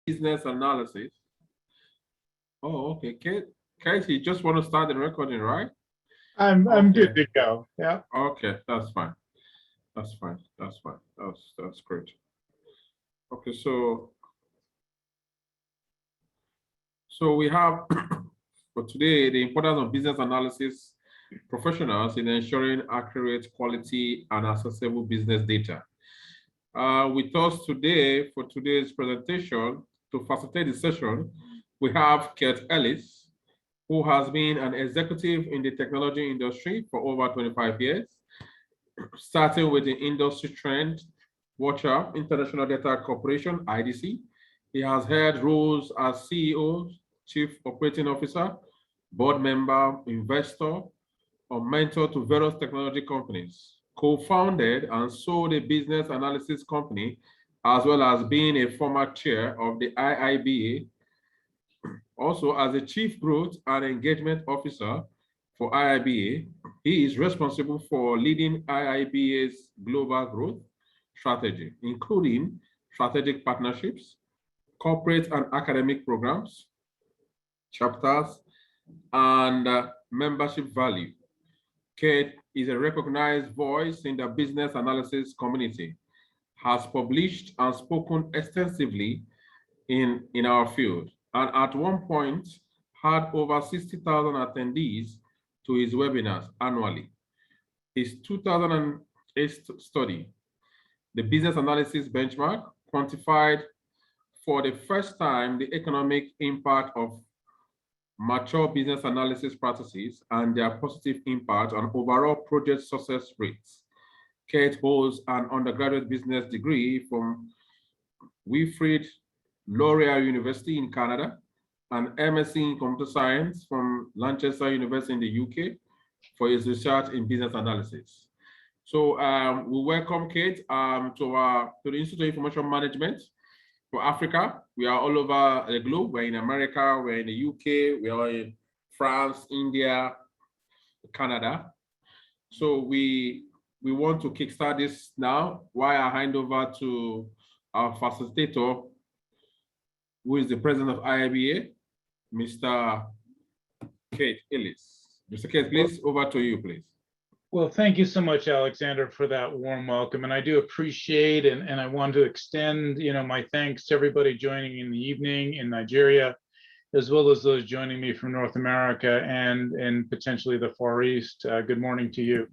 business analysis. Oh, okay. Kate, you just want to start the recording, right? I'm good to go. Yeah. Okay, that's fine. That's fine. That's fine. That's great. Okay, so we have for today the importance of business analysis professionals in ensuring accurate, quality, and accessible business data. With us today for today's presentation to facilitate the session, we have Kate Ellis, who has been an executive in the technology industry for over 25 years, starting with the industry trend watcher, International Data Corporation, IDC. He has held roles as CEO, Chief Operating Officer, board member, investor, or mentor to various technology companies, co-founded and sold a business analysis company, as well as being a former chair of the IIBA. Also, as a Chief Growth and Engagement Officer for IIBA, he is responsible for leading IIBA's global growth strategy, including strategic partnerships, corporate and academic programs, chapters, and membership value. Kate is a recognized voice in the business analysis community, has published and spoken extensively in our field, and at one point had over 60,000 attendees to his webinars annually. His 2008 study, the Business Analysis Benchmark, quantified for the first time the economic impact of mature business analysis practices and their positive impact on overall project success rates. Kate holds an undergraduate business degree from Wilfrid Laurier University in Canada, and MSc in Computer Science from Lancaster University in the UK for his research in business analysis. So we welcome Kate to the Institute of Information Management for Africa. We are all over the globe. We're in America, we're in the UK, we are in France, India, Canada. So we want to kickstart this now, while I hand over to our facilitator, who is the president of IIBA, Mr. Kate Ellis. Mr. Kate, please, over to you, please. Well, thank you so much, Alexander, for that warm welcome. And I do appreciate and I want to extend, my thanks to everybody joining in the evening in Nigeria, as well as those joining me from North America and potentially the Far East. Good morning to you.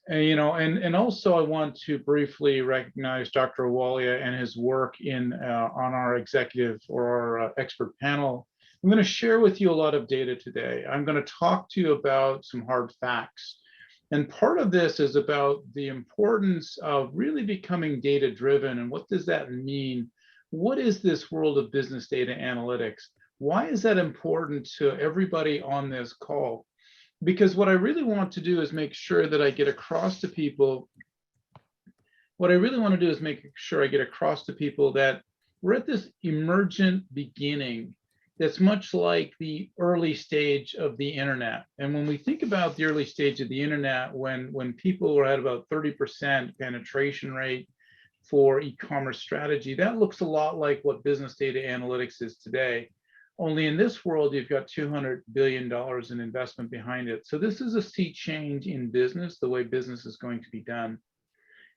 And also I want to briefly recognize Dr. Awalia and his work on our executive or our expert panel. I'm going to share with you a lot of data today. I'm going to talk to you about some hard facts. And part of this is about the importance of really becoming data driven. And what does that mean? What is this world of business data analytics? Why is that important to everybody on this call? Because what I really want to do is make sure that I get across to people, that we're at this emergent beginning that's much like the early stage of the internet. And when we think about the early stage of the internet, when people were at about 30% penetration rate for e-commerce strategy, that looks a lot like what business data analytics is today. Only in this world, you've got $200 billion in investment behind it. So this is a sea change in business, the way business is going to be done.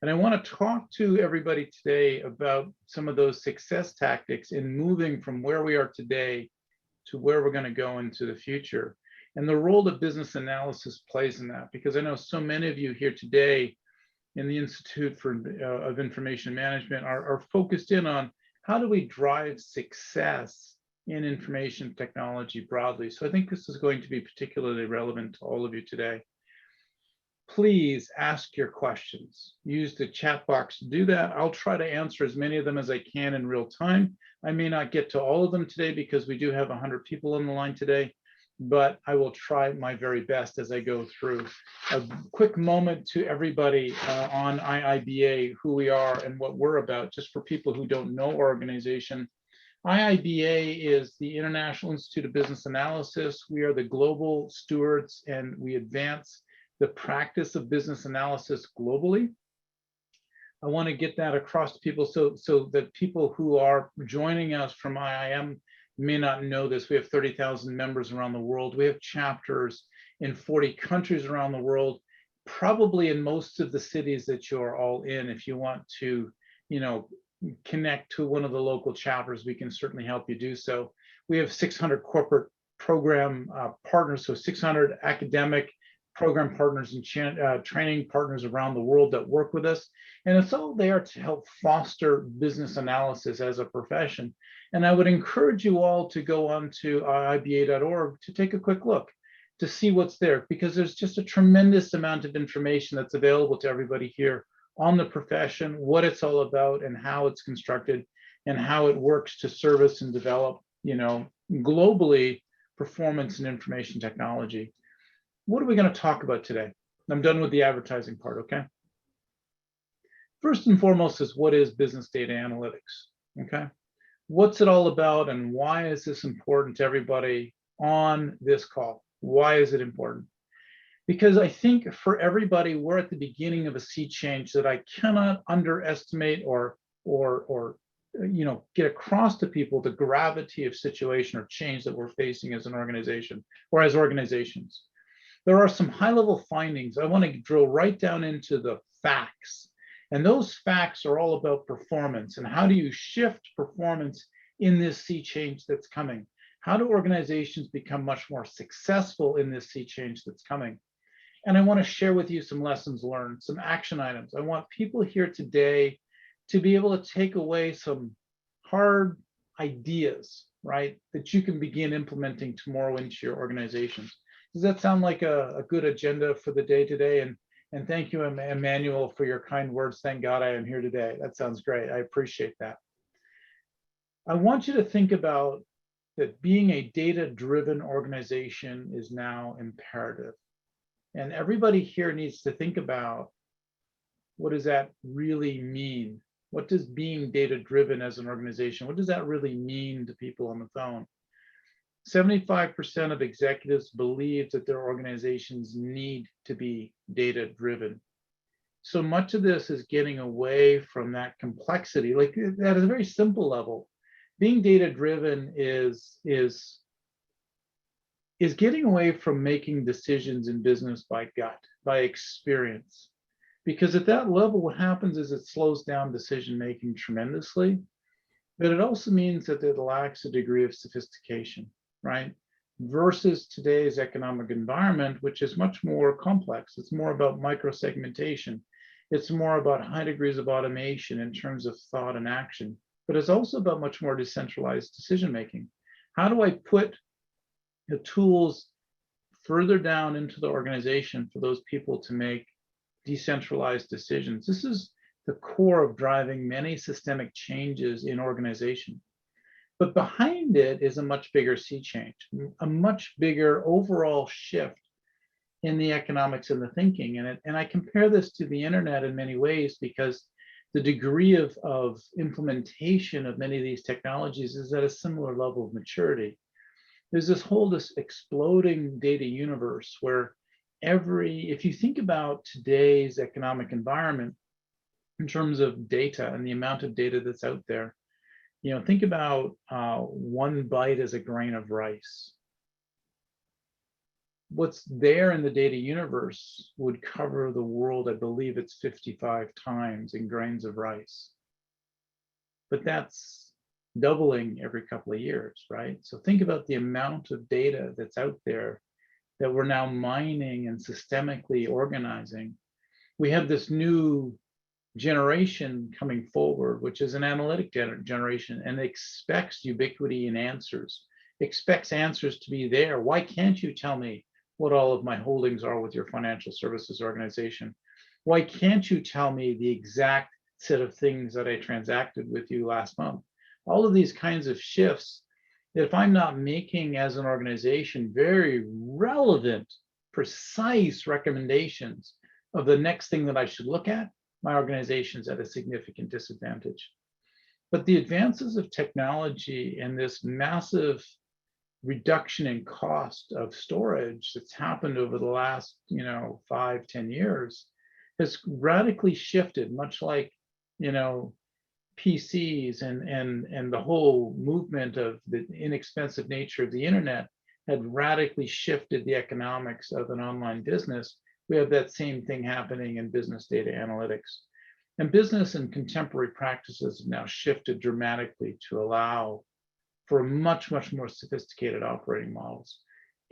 And I want to talk to everybody today about some of those success tactics in moving from where we are today to where we're going to go into the future. And the role that business analysis plays in that, because I know so many of you here today in the Institute of Information Management are focused in on how do we drive success in information technology broadly. So I think this is going to be particularly relevant to all of you today. Please ask your questions. Use the chat box to do that. I'll try to answer as many of them as I can in real time. I may not get to all of them today because we do have 100 people on the line today, but I will try my very best as I go through. A quick moment to everybody on IIBA, who we are and what we're about, just for people who don't know our organization. IIBA is the International Institute of Business Analysis. We are the global stewards and we advance the practice of business analysis globally. I want to get that across to people so that people who are joining us from IIM may not know this. We have 30,000 members around the world. We have chapters in 40 countries around the world, probably in most of the cities that you're all in. If you want to, connect to one of the local chapters, we can certainly help you do so. We have 600 corporate program partners, so 600 academic program partners and training partners around the world that work with us. And it's all there to help foster business analysis as a profession. And I would encourage you all to go on to iiba.org to take a quick look to see what's there, because there's just a tremendous amount of information that's available to everybody here on the profession, what it's all about and how it's constructed and how it works to service and develop, globally performance and information technology. What are we going to talk about today? I'm done with the advertising part, okay? First and foremost is, what is business data analytics, okay? What's it all about and why is this important to everybody on this call? Why is it important? Because I think for everybody, we're at the beginning of a sea change that I cannot underestimate or get across to people the gravity of situation or change that we're facing as an organization or as organizations. There are some high-level findings. I want to drill right down into the facts. And those facts are all about performance and how do you shift performance in this sea change that's coming? How do organizations become much more successful in this sea change that's coming? And I want to share with you some lessons learned, some action items. I want people here today to be able to take away some hard ideas, right, that you can begin implementing tomorrow into your organizations. Does that sound like a good agenda for the day today? And thank you, Emmanuel, for your kind words. Thank God I am here today. That sounds great. I appreciate that. I want you to think about that being a data-driven organization is now imperative. And everybody here needs to think about, what does that really mean? What does being data-driven as an organization, what does that really mean to people on the phone? 75% of executives believe that their organizations need to be data-driven. So much of this is getting away from that complexity, like at a very simple level. Being data-driven is getting away from making decisions in business by gut, by experience. Because at that level, what happens is it slows down decision-making tremendously, but it also means that it lacks a degree of sophistication, right? Versus today's economic environment, which is much more complex. It's more about micro-segmentation. It's more about high degrees of automation in terms of thought and action, but it's also about much more decentralized decision-making. How do I put the tools further down into the organization for those people to make decentralized decisions? This is the core of driving many systemic changes in organization. But behind it is a much bigger sea change, a much bigger overall shift in the economics and the thinking. And I compare this to the internet in many ways, because the degree of implementation of many of these technologies is at a similar level of maturity. There's this exploding data universe where if you think about today's economic environment in terms of data and the amount of data that's out there, think about 1 byte as a grain of rice. What's there in the data universe would cover the world, I believe it's 55 times in grains of rice. But that's doubling every couple of years, right? So think about the amount of data that's out there that we're now mining and systemically organizing. We have this new generation coming forward, which is an analytic generation, and expects ubiquity in answers, expects answers to be there. Why can't you tell me what all of my holdings are with your financial services organization? Why can't you tell me the exact set of things that I transacted with you last month? All of these kinds of shifts, if I'm not making as an organization very relevant, precise recommendations of the next thing that I should look at, my organization's at a significant disadvantage. But the advances of technology and this massive reduction in cost of storage that's happened over the last 5-10 years has radically shifted, much like you know, PCs and the whole movement of the inexpensive nature of the internet had radically shifted the economics of an online business, we have that same thing happening in business data analytics. And business and contemporary practices have now shifted dramatically to allow for much, much more sophisticated operating models.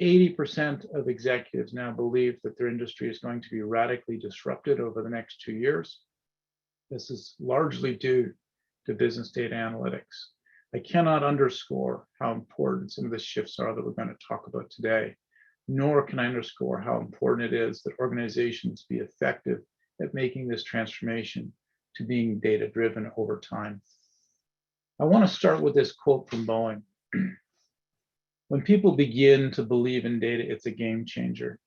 80% of executives now believe that their industry is going to be radically disrupted over the next 2 years. This is largely due to business data analytics. I cannot underscore how important some of the shifts are that we're going to talk about today, nor can I underscore how important it is that organizations be effective at making this transformation to being data-driven over time. I want to start with this quote from Boeing. When people begin to believe in data, it's a game changer.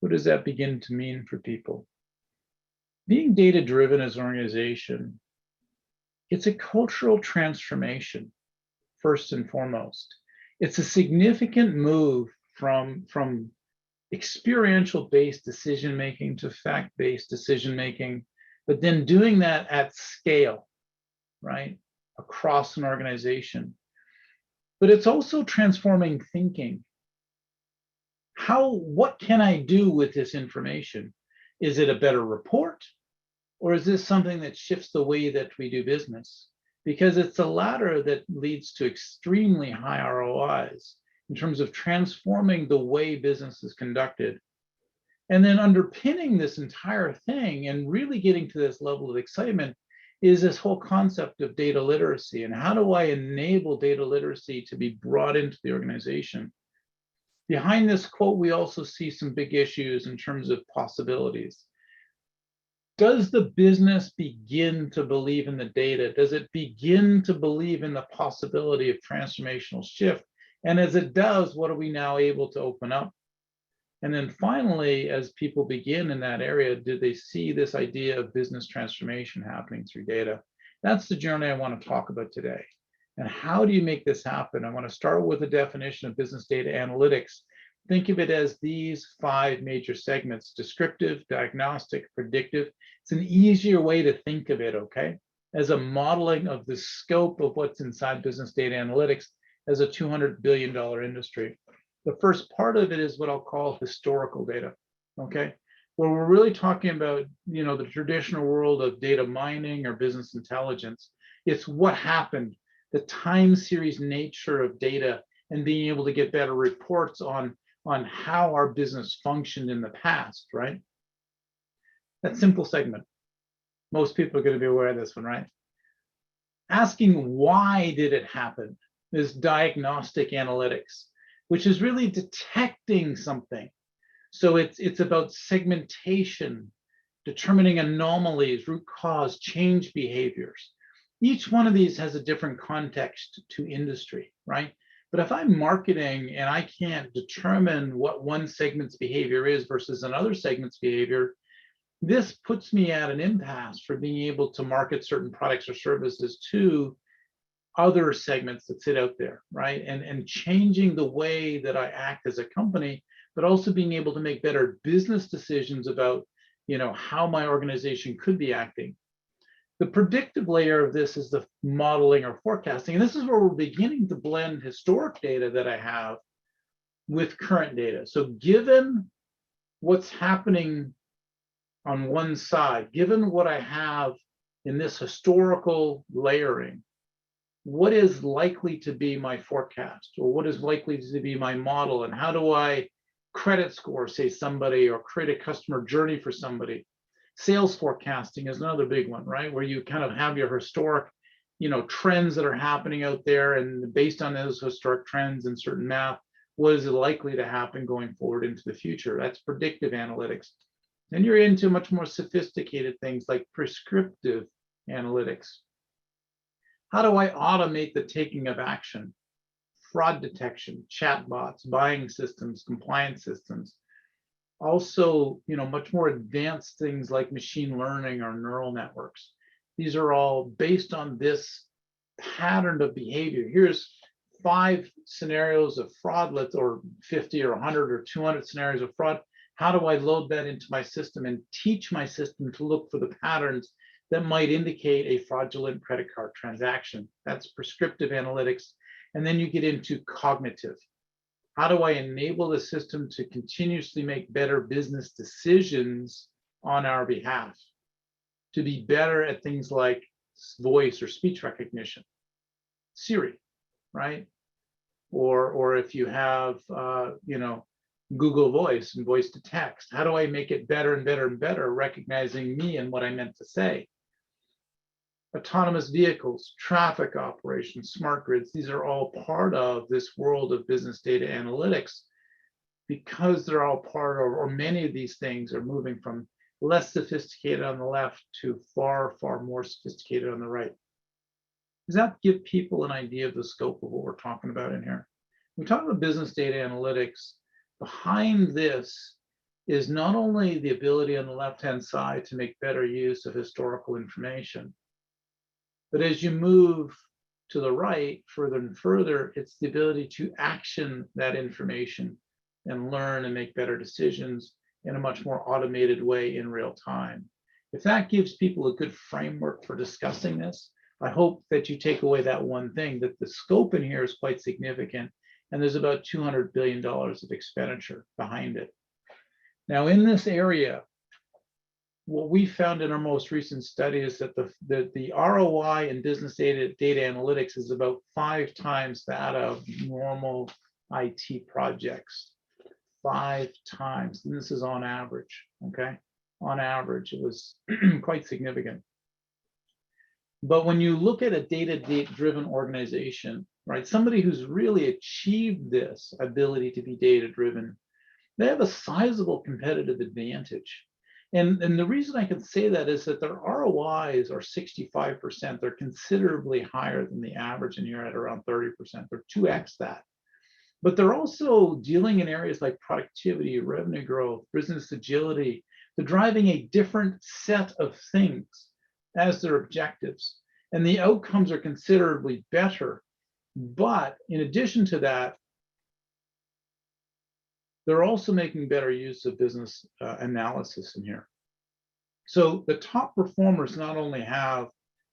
What does that begin to mean for people? Being data-driven as an organization, it's a cultural transformation, first and foremost. It's a significant move from experiential-based decision-making to fact-based decision-making, but then doing that at scale, right, across an organization. But it's also transforming thinking. What can I do with this information? Is it a better report? Or is this something that shifts the way that we do business? Because it's the latter that leads to extremely high ROIs in terms of transforming the way business is conducted. And then underpinning this entire thing and really getting to this level of excitement is this whole concept of data literacy. And how do I enable data literacy to be brought into the organization? Behind this quote, we also see some big issues in terms of possibilities. Does the business begin to believe in the data? Does it begin to believe in the possibility of transformational shift? And as it does, what are we now able to open up? And then finally, as people begin in that area, do they see this idea of business transformation happening through data? That's the journey I want to talk about today. And how do you make this happen? I want to start with a definition of business data analytics. Think of it as these 5 major segments: descriptive, diagnostic, predictive. It's an easier way to think of it, okay? As a modeling of the scope of what's inside business data analytics as a $200 billion industry. The first part of it is what I'll call historical data, okay? Where we're really talking about, the traditional world of data mining or business intelligence. It's what happened, the time series nature of data, and being able to get better reports on how our business functioned in the past, right? That simple segment. Most people are going to be aware of this one, right? Asking why did it happen is diagnostic analytics, which is really detecting something. So it's about segmentation, determining anomalies, root cause, change behaviors. Each one of these has a different context to industry, right? But if I'm marketing and I can't determine what one segment's behavior is versus another segment's behavior, this puts me at an impasse for being able to market certain products or services to other segments that sit out there, right? And changing the way that I act as a company, but also being able to make better business decisions about, how my organization could be acting. The predictive layer of this is the modeling or forecasting. And this is where we're beginning to blend historic data that I have with current data. So given what's happening on one side, given what I have in this historical layering, what is likely to be my forecast, or what is likely to be my model, and how do I credit score, say, somebody, or create a customer journey for somebody? Sales forecasting is another big one, right? Where you kind of have your historic, trends that are happening out there, and based on those historic trends and certain math, what is likely to happen going forward into the future? That's predictive analytics. Then you're into much more sophisticated things like prescriptive analytics. How do I automate the taking of action? Fraud detection, chatbots, buying systems, compliance systems. Also, much more advanced things like machine learning or neural networks. These are all based on this pattern of behavior. Here's 5 scenarios of fraud, or 50 or 100 or 200 scenarios of fraud. How do I load that into my system and teach my system to look for the patterns that might indicate a fraudulent credit card transaction. That's prescriptive analytics. And then you get into cognitive. How do I enable the system to continuously make better business decisions on our behalf? To be better at things like voice or speech recognition, Siri, right? Or if you have, Google Voice and voice to text, how do I make it better and better and better, recognizing me and what I meant to say? Autonomous vehicles, traffic operations, smart grids, these are all part of this world of business data analytics because they're all part of, or many of these things are moving from less sophisticated on the left to far, far more sophisticated on the right. Does that give people an idea of the scope of what we're talking about in here? We talk about business data analytics. Behind this is not only the ability on the left-hand side to make better use of historical information, but as you move to the right, further and further, it's the ability to action that information and learn and make better decisions in a much more automated way in real time. If that gives people a good framework for discussing this, I hope that you take away that one thing, that the scope in here is quite significant, and there's about $200 billion of expenditure behind it. Now, in this area, what we found in our most recent study is that the ROI in business data analytics is about 5 times that of normal IT projects. 5 times, and this is on average, okay? On average, it was quite significant. But when you look at a data-driven organization, right, somebody who's really achieved this ability to be data-driven, they have a sizable competitive advantage. And the reason I can say that is that their ROIs are 65%. They're considerably higher than the average, and you're at around 30%. They're 2x that. But they're also dealing in areas like productivity, revenue growth, business agility. They're driving a different set of things as their objectives. And the outcomes are considerably better. But in addition to that, they're also making better use of business analysis in here. So the top performers not only have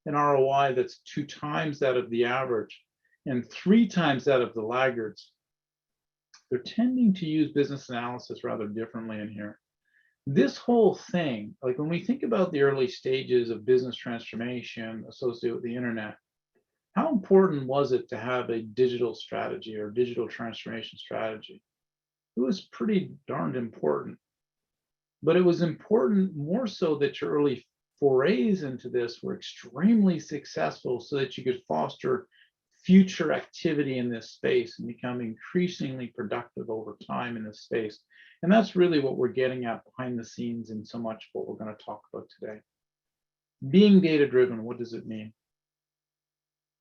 an ROI that's 2 times that of the average and 3 times that of the laggards, they're tending to use business analysis rather differently in here. This whole thing, like when we think about the early stages of business transformation associated with the internet, how important was it to have a digital strategy or digital transformation strategy? It was pretty darned important. But it was important more so that your early forays into this were extremely successful so that you could foster future activity in this space and become increasingly productive over time in this space. And that's really what we're getting at behind the scenes in so much what we're going to talk about today. Being data-driven, what does it mean?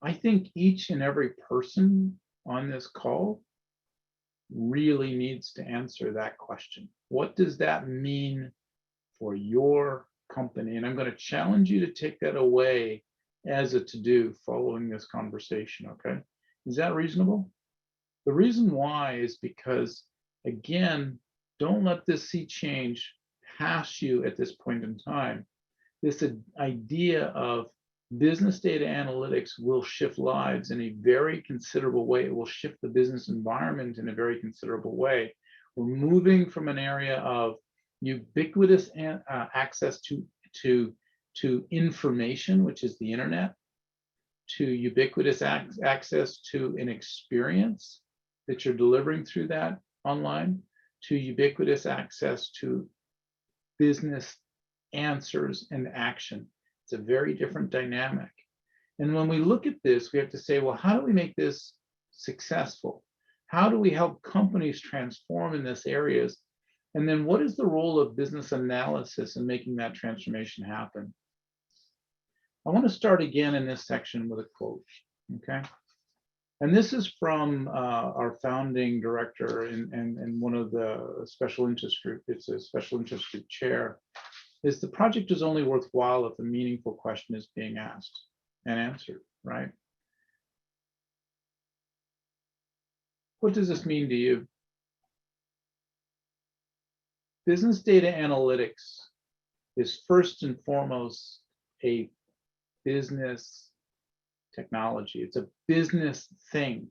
I think each and every person on this call really needs to answer that question. What does that mean for your company? And I'm going to challenge you to take that away as a to-do following this conversation, okay? Is that reasonable? The reason why is because, again, don't let this sea change pass you at this point in time. This idea of business data analytics will shift lives in a very considerable way. It will shift the business environment in a very considerable way. We're moving from an area of ubiquitous access to information, which is the internet, to ubiquitous access to an experience that you're delivering through that online, to ubiquitous access to business answers and action. It's a very different dynamic. And when we look at this, we have to say, well, how do we make this successful? How do we help companies transform in this areas? And then what is the role of business analysis in making that transformation happen? I want to start again in this section with a quote, okay? And this is from our founding director and one of the special interest group, it's a special interest group chair, is the project is only worthwhile if a meaningful question is being asked and answered, right? What does this mean to you? Business data analytics is first and foremost a business technology. It's a business thing.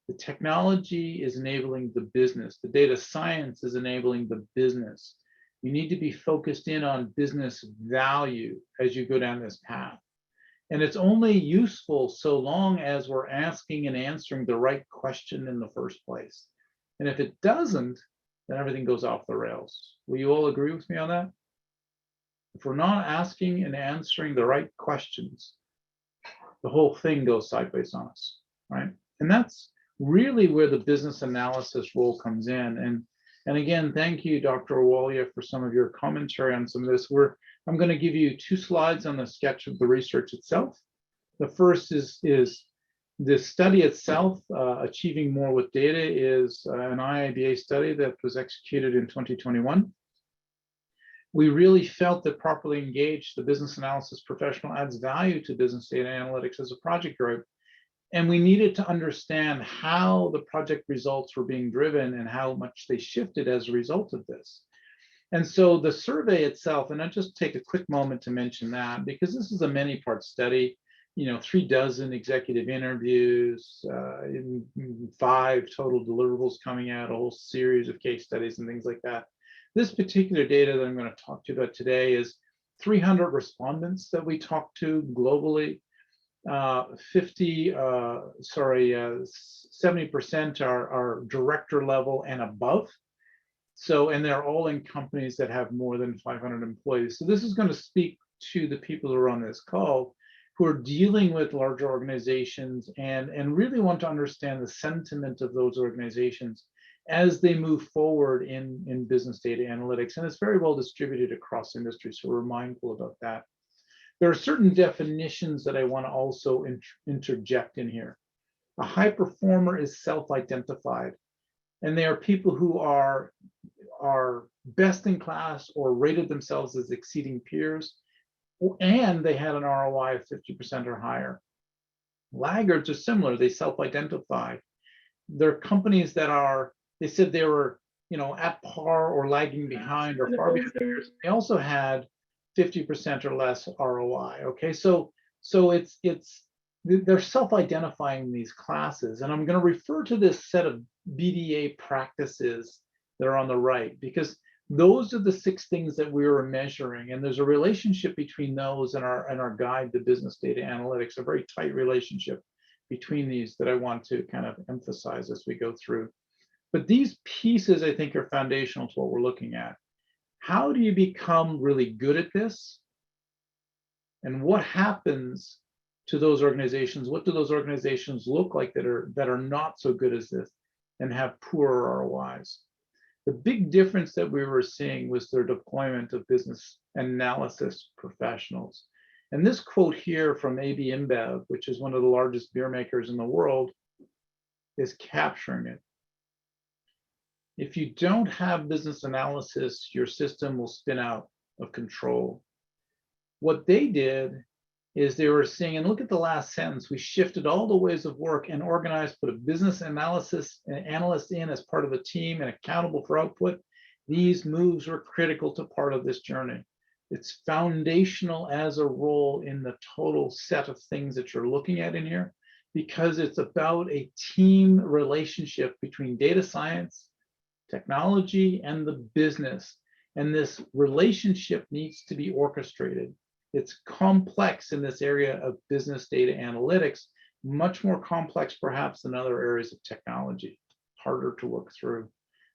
The technology is enabling the business. The data science is enabling the business. You need to be focused in on business value as you go down this path. And it's only useful so long as we're asking and answering the right question in the first place. And if it doesn't, then everything goes off the rails. Will you all agree with me on that? If we're not asking and answering the right questions, the whole thing goes sideways on us, right? And that's really where the business analysis role comes in. And again, thank you, Dr. Awalia, for some of your commentary on some of this. I'm going to give you 2 slides on the sketch of the research itself. The first is the study itself, Achieving More with Data, is an IIBA study that was executed in 2021. We really felt that properly engaged, the business analysis professional adds value to business data analytics as a project group. And we needed to understand how the project results were being driven and how much they shifted as a result of this. And so the survey itself, and I'll just take a quick moment to mention that, because this is a many-part study, 36 executive interviews, 5 total deliverables coming out, a whole series of case studies and things like that. This particular data that I'm going to talk to you about today is 300 respondents that we talked to globally. 70% are director level and above. So, and they're all in companies that have more than 500 employees. So this is going to speak to the people who are on this call who are dealing with larger organizations and really want to understand the sentiment of those organizations as they move forward in business data analytics. And it's very well distributed across industries, so we're mindful about that. There are certain definitions that I want to also interject in here. A high performer is self-identified, and they are people who are best in class or rated themselves as exceeding peers, and they had an ROI of 50% or higher. Laggards are similar. They self-identify. They're companies that they said they were, at par or lagging behind or far behind peers. They also had 50% or less ROI. Okay, so they're self-identifying these classes, and I'm going to refer to this set of BDA practices that are on the right, because those are the 6 things that we were measuring, and there's a relationship between those and our guide to business data analytics, a very tight relationship between these that I want to kind of emphasize as we go through. But these pieces, I think, are foundational to what we're looking at. How do you become really good at this? And what happens to those organizations? What do those organizations look like that are not so good as this and have poorer ROIs? The big difference that we were seeing was their deployment of business analysis professionals. And this quote here from AB InBev, which is one of the largest beer makers in the world, is capturing it. If you don't have business analysis, your system will spin out of control. What they did is they were saying, and look at the last sentence, we shifted all the ways of work and organized, put a business analysis analyst in as part of the team and accountable for output. These moves were critical to part of this journey. It's foundational as a role in the total set of things that you're looking at in here, because it's about a team relationship between data science, technology, and the business. And this relationship needs to be orchestrated. It's complex in this area of business data analytics, much more complex perhaps than other areas of technology, harder to work through.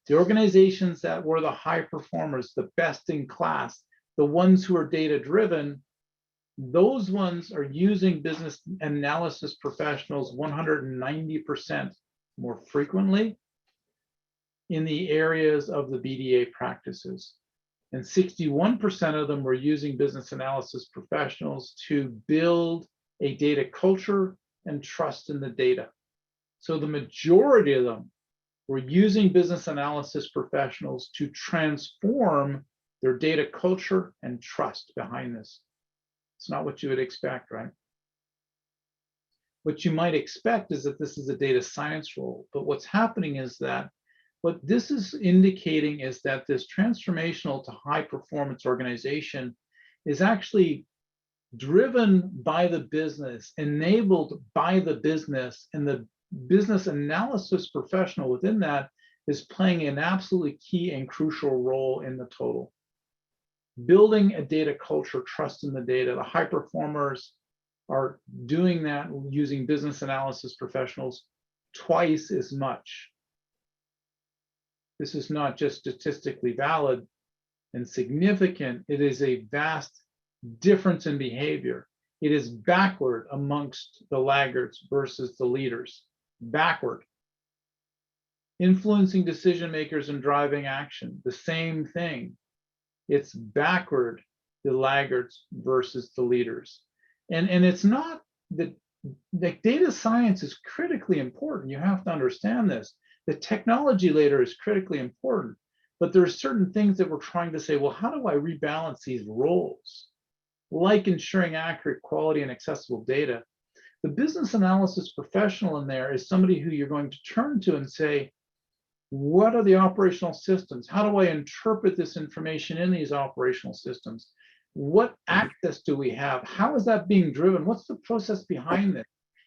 The organizations that were the high performers, the best in class, the ones who are data driven, those ones are using business analysis professionals 190% more frequently in the areas of the BDA practices. And 61% of them were using business analysis professionals to build a data culture and trust in the data. So the majority of them were using business analysis professionals to transform their data culture and trust behind this. It's not what you would expect, right? What you might expect is that this is a data science role, but what's happening is that what this is indicating is that this transformational to high performance organization is actually driven by the business, enabled by the business, and the business analysis professional within that is playing an absolutely key and crucial role in the total. Building a data culture, trust in the data. The high performers are doing that using business analysis professionals twice as much. This is not just statistically valid and significant, it is a vast difference in behavior. It is backward amongst the laggards versus the leaders, backward. Influencing decision makers and driving action, the same thing. It's backward, the laggards versus the leaders. And it's not that data science is critically important. You have to understand this. The technology later is critically important, but there are certain things that we're trying to say, well, how do I rebalance these roles? Like ensuring accurate, quality, and accessible data. The business analysis professional in there is somebody who you're going to turn to and say, what are the operational systems? How do I interpret this information in these operational systems? What access do we have? How is that being driven? What's the process behind this?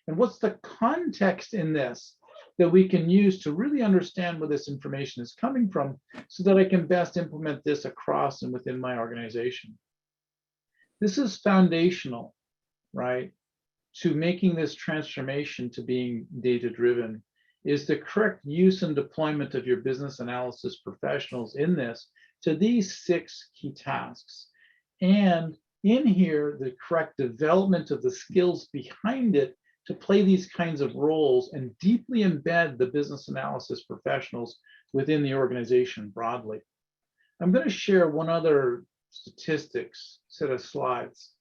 And what's the context in this that we can use to really understand where this information is coming from so that I can best implement this across and within my organization? This is foundational, right, to making this transformation to being data-driven, is the correct use and deployment of your business analysis professionals in this to these 6 key tasks. And in here, the correct development of the skills behind it to play these kinds of roles and deeply embed the business analysis professionals within the organization broadly. I'm going to share one other statistics set of slides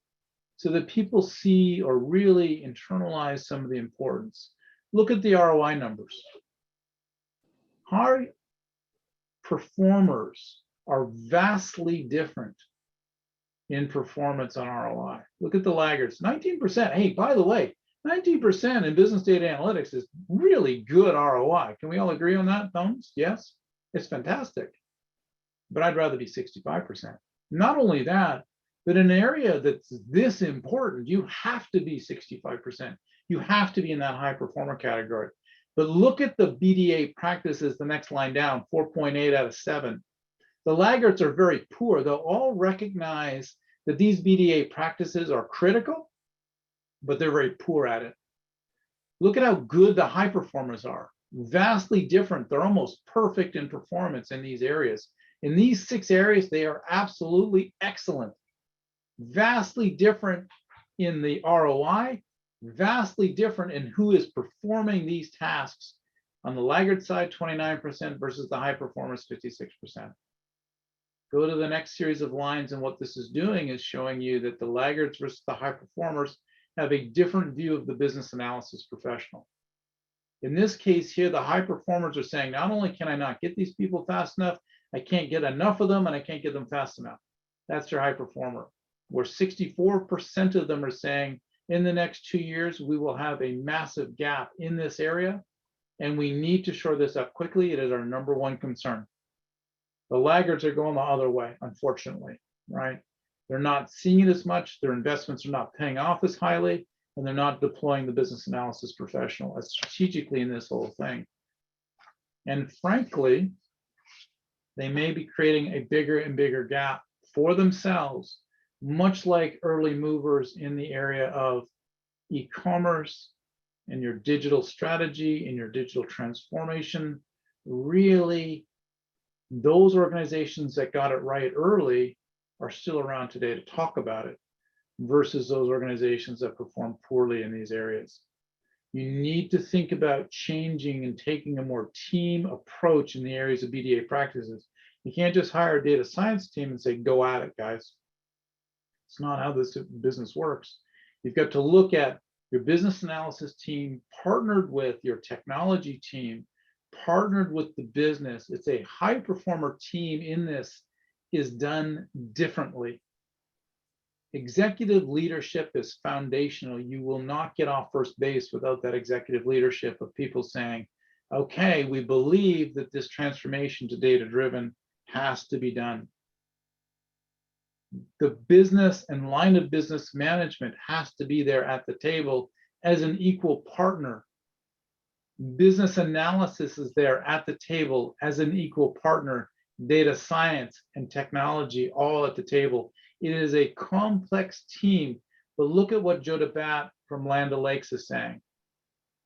so that people see or really internalize some of the importance. Look at the ROI numbers. High performers are vastly different in performance on ROI. Look at the laggards, 19%. Hey, by the way, 19% in business data analytics is really good ROI. Can we all agree on that, thumbs? Yes, it's fantastic. But I'd rather be 65%. Not only that, but in an area that's this important, you have to be 65%. You have to be in that high performer category. But look at the BDA practices, the next line down, 4.8 out of 7. The laggards are very poor. They'll all recognize that these BDA practices are critical, but they're very poor at it. Look at how good the high performers are. Vastly different. They're almost perfect in performance in these areas. In these 6 areas, they are absolutely excellent. Vastly different in the ROI, vastly different in who is performing these tasks. On the laggard side, 29% versus the high performers, 56%. Go to the next series of lines, and what this is doing is showing you that the laggards versus the high performers have a different view of the business analysis professional. In this case here, the high performers are saying, not only can I not get these people fast enough, I can't get enough of them, and I can't get them fast enough. That's your high performer. Where 64% of them are saying, in the next 2 years, we will have a massive gap in this area, and we need to shore this up quickly. It is our number 1 concern. The laggards are going the other way, unfortunately, right? They're not seeing it as much, their investments are not paying off as highly, and they're not deploying the business analysis professional as strategically in this whole thing. And frankly, they may be creating a bigger and bigger gap for themselves, much like early movers in the area of e-commerce and your digital strategy and your digital transformation. Really, those organizations that got it right early are still around today to talk about it versus those organizations that perform poorly in these areas. You need to think about changing and taking a more team approach in the areas of BDA practices. You can't just hire a data science team and say, go at it, guys. It's not how this business works. You've got to look at your business analysis team partnered with your technology team, partnered with the business. It's a high performer team in this is done differently. Executive leadership is foundational. You will not get off first base without that executive leadership of people saying, okay, we believe that this transformation to data-driven has to be done. The business and line of business management has to be there at the table as an equal partner. Business analysis is there at the table as an equal partner. Data science and technology all at the table. It is a complex team, but look at what Joe DeBatt from Land O'Lakes is saying.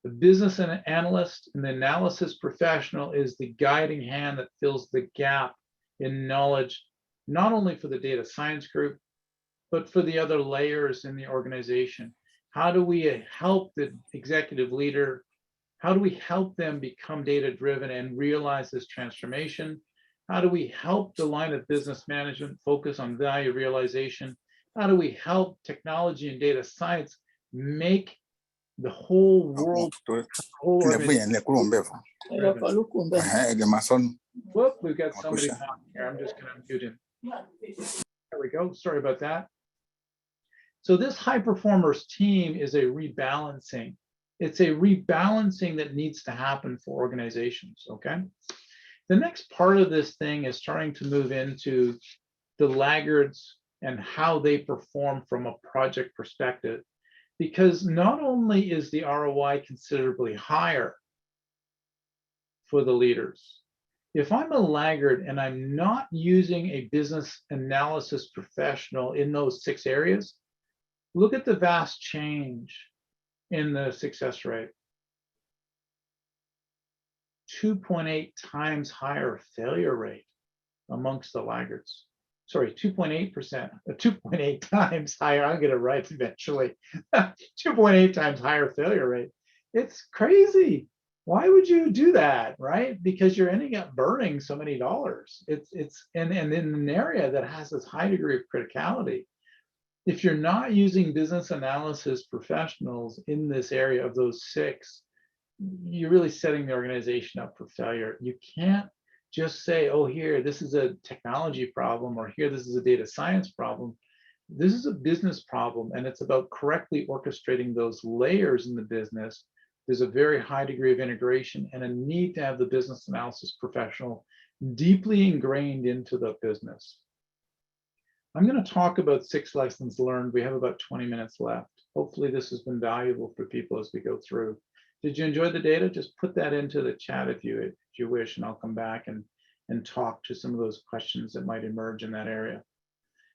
The business analyst and the analysis professional is the guiding hand that fills the gap in knowledge, not only for the data science group, but for the other layers in the organization. How do we help the executive leader? How do we help them become data-driven and realize this transformation? How do we help the line of business management focus on value realization? How do we help technology and data science make the whole world, whole organization? Whoop, we've got somebody talking here. I'm just going to mute him. There we go. Sorry about that. So this high performers team is a rebalancing. It's a rebalancing that needs to happen for organizations, okay? The next part of this thing is starting to move into the laggards and how they perform from a project perspective, because not only is the ROI considerably higher for the leaders, if I'm a laggard and I'm not using a business analysis professional in those 6 areas, look at the vast change in the success rate. 2.8 times higher failure rate amongst the laggards. Sorry, 2.8%, 2.8 times higher. I'll get it right eventually. 2.8 times higher failure rate. It's crazy. Why would you do that, right? Because you're ending up burning so many dollars. And in an area that has this high degree of criticality, if you're not using business analysis professionals in this area of those 6, you're really setting the organization up for failure. You can't just say, oh, here, this is a technology problem, or here, this is a data science problem. This is a business problem, and it's about correctly orchestrating those layers in the business. There's a very high degree of integration and a need to have the business analysis professional deeply ingrained into the business. I'm going to talk about 6 lessons learned. We have about 20 minutes left. Hopefully this has been valuable for people as we go through. Did you enjoy the data? Just put that into the chat if you wish, and I'll come back and talk to some of those questions that might emerge in that area.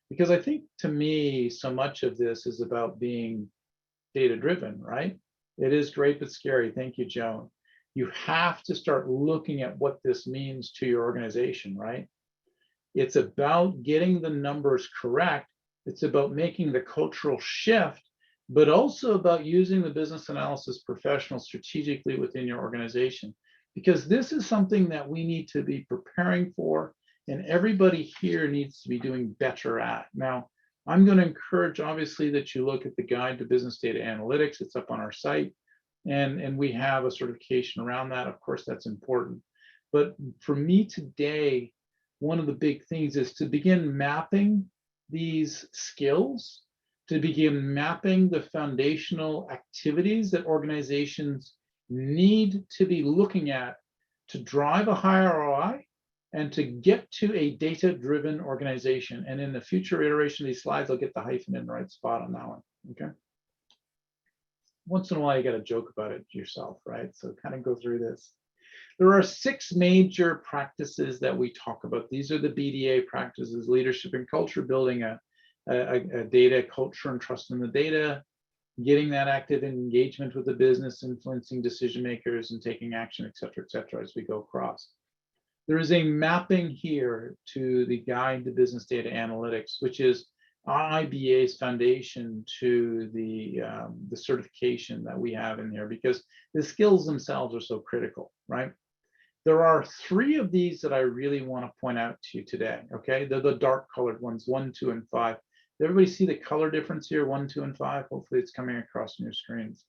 Because I think, to me, so much of this is about being data-driven, right? It is great but scary. Thank you, Joan. You have to start looking at what this means to your organization, right? It's about getting the numbers correct. It's about making the cultural shift, but also about using the business analysis professional strategically within your organization, because this is something that we need to be preparing for, and everybody here needs to be doing better at. Now, I'm going to encourage, obviously, that you look at the Guide to Business Data Analytics. It's up on our site, and we have a certification around that. Of course, that's important. But for me today, one of the big things is to begin mapping these skills, to begin mapping the foundational activities that organizations need to be looking at to drive a higher ROI and to get to a data-driven organization. And in the future iteration of these slides, I'll get the hyphen in the right spot on that one, okay? Once in a while, you got to joke about it yourself, right? So kind of go through this. There are 6 major practices that we talk about. These are the BDA practices: leadership and culture, building a data culture and trust in the data, getting that active engagement with the business, influencing decision makers, and taking action, et cetera, as we go across. There is a mapping here to the Guide to Business Data Analytics, which is IBA's foundation to the certification that we have in here, because the skills themselves are so critical, right? There are 3 of these that I really want to point out to you today, okay? They're the dark colored ones, 1, 2, and 5. Does everybody see the color difference here, 1, 2, and 5? Hopefully it's coming across on your screens.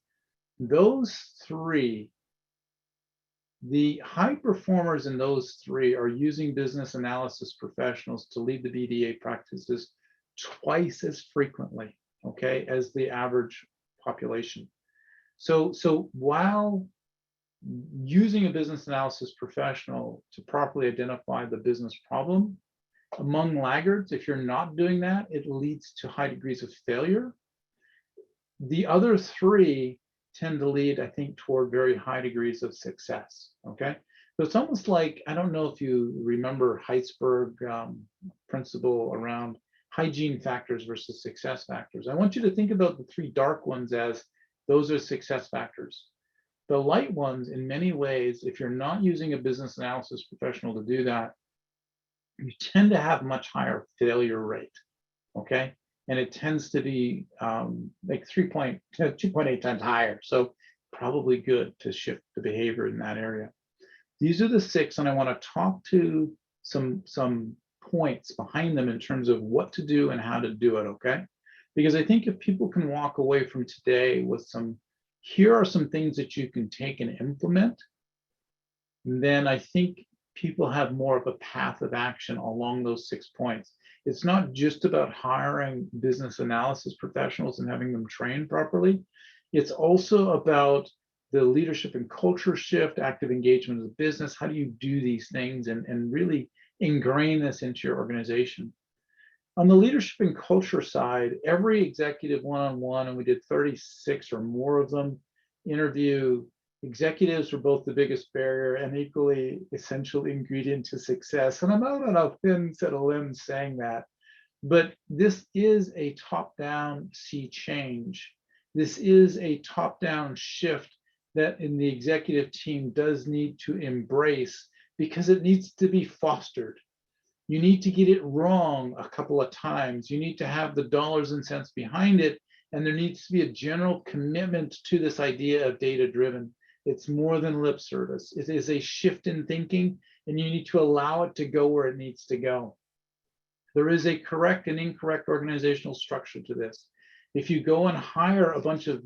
Those 3, the high performers in those 3 are using business analysis professionals to lead the BDA practices twice as frequently, okay, as the average population. So while using a business analysis professional to properly identify the business problem Among laggards, if you're not doing that, it leads to high degrees of failure. The other three tend to lead, I think, toward very high degrees of success. Okay. So it's almost like, I don't know if you remember Heisenberg principle around hygiene factors versus success factors. I want you to think about the three dark ones as those are success factors. The light ones, in many ways, if you're not using a business analysis professional to do that, you tend to have much higher failure rate. Okay. And it tends to be like 2.8 times higher. So probably good to shift the behavior in that area. These are the six, and I want to talk to some points behind them in terms of what to do and how to do it, okay? Because I think if people can walk away from today with here are some things that you can take and implement, then I think people have more of a path of action along those 6 points. It's not just about hiring business analysis professionals and having them trained properly. It's also about the leadership and culture shift, active engagement of the business. How do you do these things and really ingrain this into your organization? On the leadership and culture side, every executive one-on-one, and we did 36 or more of them, interview executives were both the biggest barrier and equally essential ingredient to success. And I'm out on a thin set of limbs saying that, but this is a top-down sea change. This is a top-down shift that in the executive team does need to embrace because it needs to be fostered. You need to get it wrong a couple of times. You need to have the dollars and cents behind it. And there needs to be a general commitment to this idea of data-driven. It's more than lip service. It is a shift in thinking, and you need to allow it to go where it needs to go. There is a correct and incorrect organizational structure to this. If you go and hire a bunch of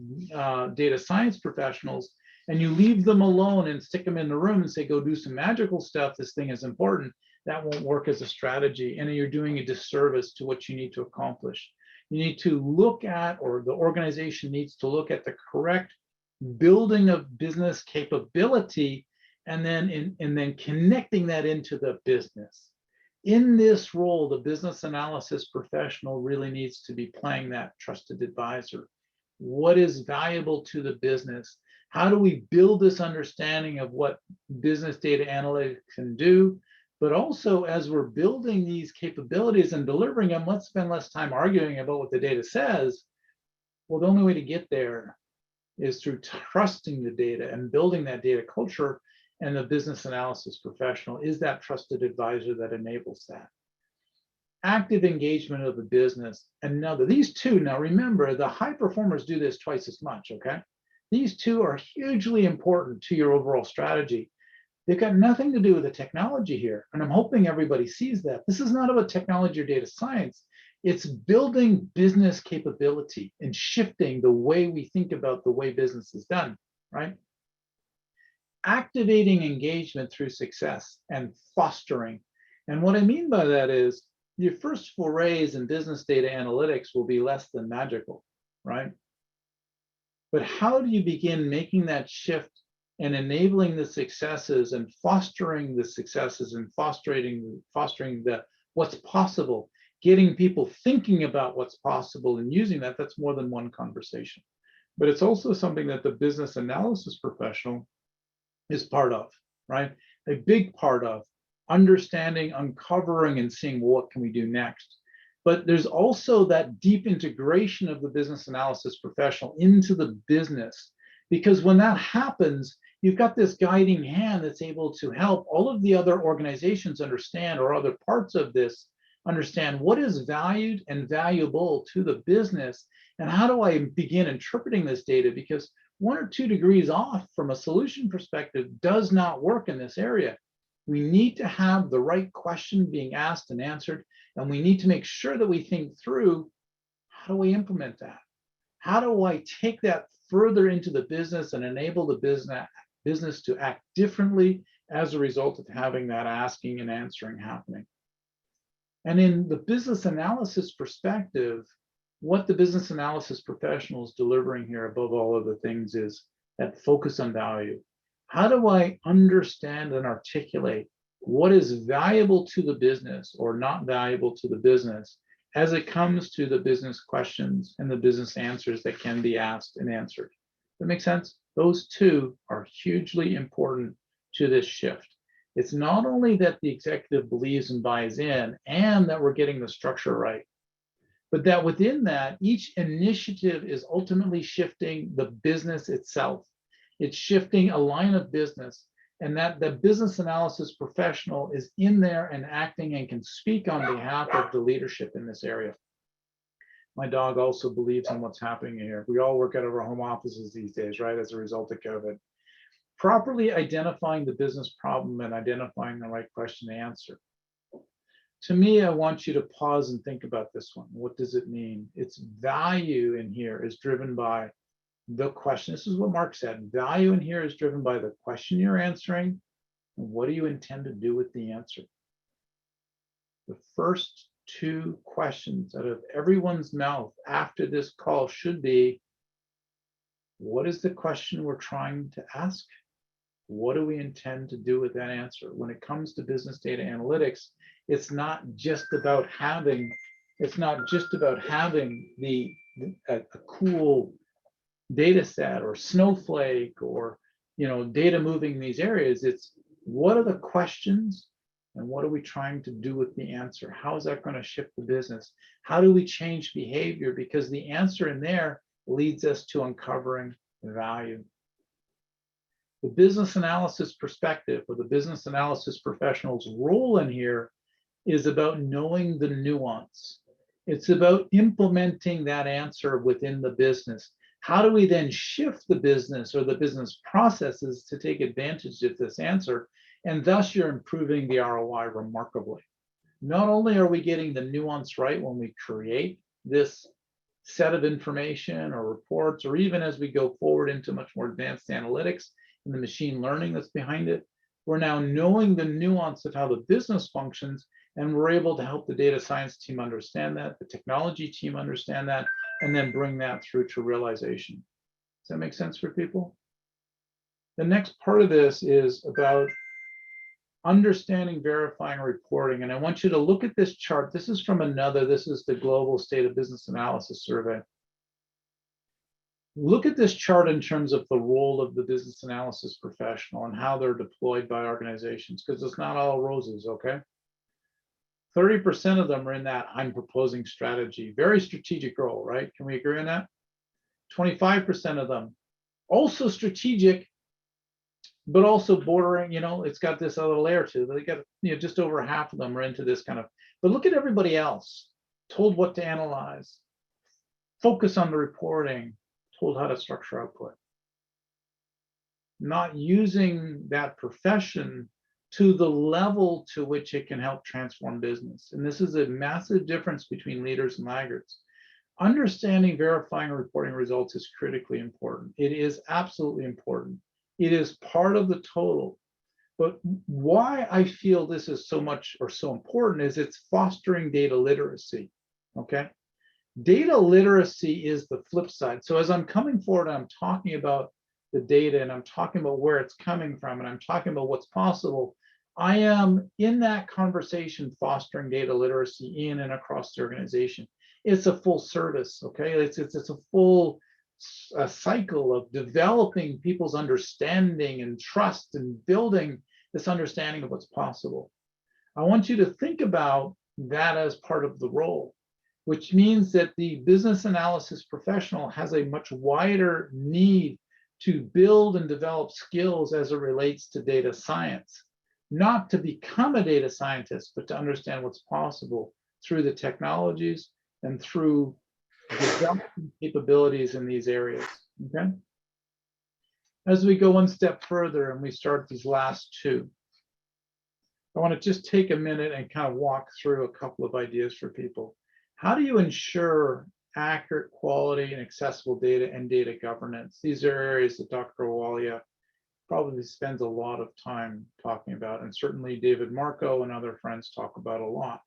data science professionals and you leave them alone and stick them in the room and say, go do some magical stuff, this thing is important, that won't work as a strategy. And you're doing a disservice to what you need to accomplish. You need to look at, or the organization needs to look at the correct building of business capability and then connecting that into the business. In this role, the business analysis professional really needs to be playing that trusted advisor. What is valuable to the business? How do we build this understanding of what business data analytics can do? But also, as we're building these capabilities and delivering them, let's spend less time arguing about what the data says. Well, the only way to get there is through trusting the data and building that data culture, and the business analysis professional is that trusted advisor that enables that. Active engagement of the business. Another, these two, now remember, the high performers do this twice as much, okay? These two are hugely important to your overall strategy. They've got nothing to do with the technology here, and I'm hoping everybody sees that. This is not about technology or data science. It's building business capability and shifting the way we think about the way business is done, right? Activating engagement through success and fostering. And what I mean by that is your first forays in business data analytics will be less than magical, right? But how do you begin making that shift and enabling the successes and fostering the successes and fostering the what's possible, getting people thinking about what's possible and using that? That's more than one conversation. But it's also something that the business analysis professional is part of, right? A big part of understanding, uncovering, and seeing what can we do next. But there's also that deep integration of the business analysis professional into the business, because when that happens, you've got this guiding hand that's able to help all of the other organizations understand, or other parts of this understand, what is valued and valuable to the business, and how do I begin interpreting this data? Because 1 or 2 degrees off from a solution perspective does not work in this area. We need to have the right question being asked and answered, and we need to make sure that we think through, how do we implement that? How do I take that further into the business and enable the business to act differently as a result of having that asking and answering happening? And in the business analysis perspective, what the business analysis professional is delivering here above all other things is that focus on value. How do I understand and articulate what is valuable to the business or not valuable to the business as it comes to the business questions and the business answers that can be asked and answered. That makes sense? Those two are hugely important to this shift. It's not only that the executive believes and buys in and that we're getting the structure right, but that within that, each initiative is ultimately shifting the business itself. It's shifting a line of business, and that the business analysis professional is in there and acting and can speak on behalf of the leadership in this area. My dog also believes in what's happening here. We all work out of our home offices these days, right, as a result of COVID. Properly identifying the business problem and identifying the right question to answer. To me, I want you to pause and think about this one. What does it mean? Its value in here is driven by the question. This is what Mark said. Value in here is driven by the question you're answering and what do you intend to do with the answer. The first two questions out of everyone's mouth after this call should be, what is the question we're trying to ask? What do we intend to do with that answer? When it comes to business data analytics, it's not just about having a cool data set or snowflake or data moving in these areas. It's what are the questions and what are we trying to do with the answer? How is that going to shift the business? How do we change behavior? Because the answer in there leads us to uncovering value. The business analysis perspective or the business analysis professional's role in here is about knowing the nuance. It's about implementing that answer within the business. How do we then shift the business or the business processes to take advantage of this answer? And thus you're improving the ROI remarkably. Not only are we getting the nuance right when we create this set of information or reports, or even as we go forward into much more advanced analytics and the machine learning that's behind it, we're now knowing the nuance of how the business functions, and we're able to help the data science team understand that, the technology team understand that, and then bring that through to realization. Does that make sense for people? The next part of this is about understanding, verifying, reporting. And I want you to look at this chart. This is from this is the Global State of Business Analysis Survey. Look at this chart in terms of the role of the business analysis professional and how they're deployed by organizations, because it's not all roses, okay? 30% of them are in that I'm proposing strategy, very strategic role, right? Can we agree on that? 25% of them also strategic, but also bordering, it's got this other layer to it. They got, just over half of them are into this kind of, but look at everybody else, told what to analyze, focus on the reporting, told how to structure output. Not using that profession to the level to which it can help transform business. And this is a massive difference between leaders and laggards. Understanding, verifying, and reporting results is critically important. It is absolutely important. It is part of the total. But why I feel this is so much or so important is it's fostering data literacy, okay? Data literacy is the flip side. So as I'm coming forward, I'm talking about the data and I'm talking about where it's coming from and I'm talking about what's possible. I am in that conversation fostering data literacy in and across the organization. It's a full service, okay? It's a full cycle of developing people's understanding and trust and building this understanding of what's possible. I want you to think about that as part of the role, which means that the business analysis professional has a much wider need to build and develop skills as it relates to data science, not to become a data scientist, but to understand what's possible through the technologies and through developing capabilities in these areas, okay? As we go one step further and we start these last two, I want to just take a minute and kind of walk through a couple of ideas for people. How do you ensure accurate, quality, and accessible data and data governance? These are areas that Dr. Awalia probably spends a lot of time talking about, and certainly David Marco and other friends talk about a lot.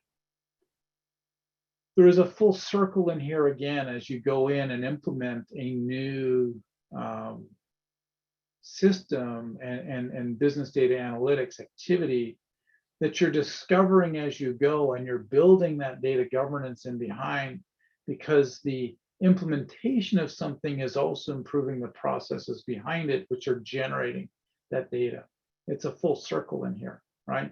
There is a full circle in here again as you go in and implement a new system and business data analytics activity. that you're discovering as you go, and you're building that data governance in behind, because the implementation of something is also improving the processes behind it, which are generating that data. It's a full circle in here, right?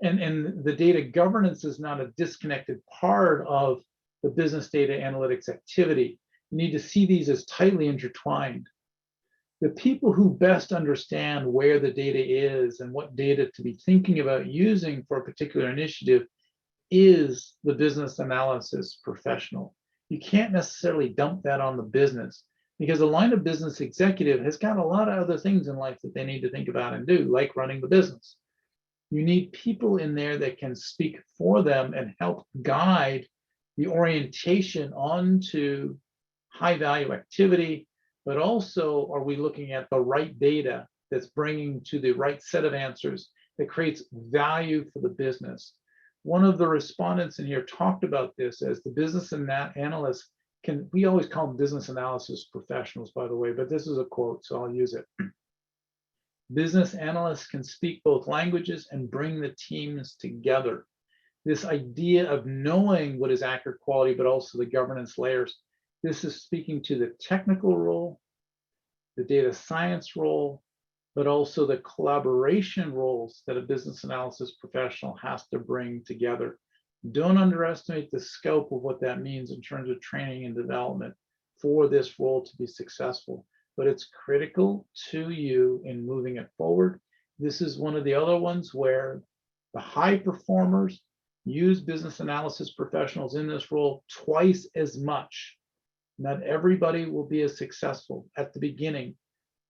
And the data governance is not a disconnected part of the business data analytics activity. You need to see these as tightly intertwined. The people who best understand where the data is and what data to be thinking about using for a particular initiative is the business analysis professional. You can't necessarily dump that on the business, because a line of business executive has got a lot of other things in life that they need to think about and do, like running the business. You need people in there that can speak for them and help guide the orientation onto high value activity, but also, are we looking at the right data that's bringing to the right set of answers that creates value for the business? One of the respondents in here talked about this as the business and analysts can, we always call them business analysis professionals, by the way, but this is a quote, so I'll use it. Business analysts can speak both languages and bring the teams together. This idea of knowing what is accurate quality, but also the governance layers. This is speaking to the technical role, the data science role, but also the collaboration roles that a business analysis professional has to bring together. Don't underestimate the scope of what that means in terms of training and development for this role to be successful, but it's critical to you in moving it forward. This is one of the other ones where the high performers use business analysis professionals in this role twice as much. Not everybody will be as successful at the beginning,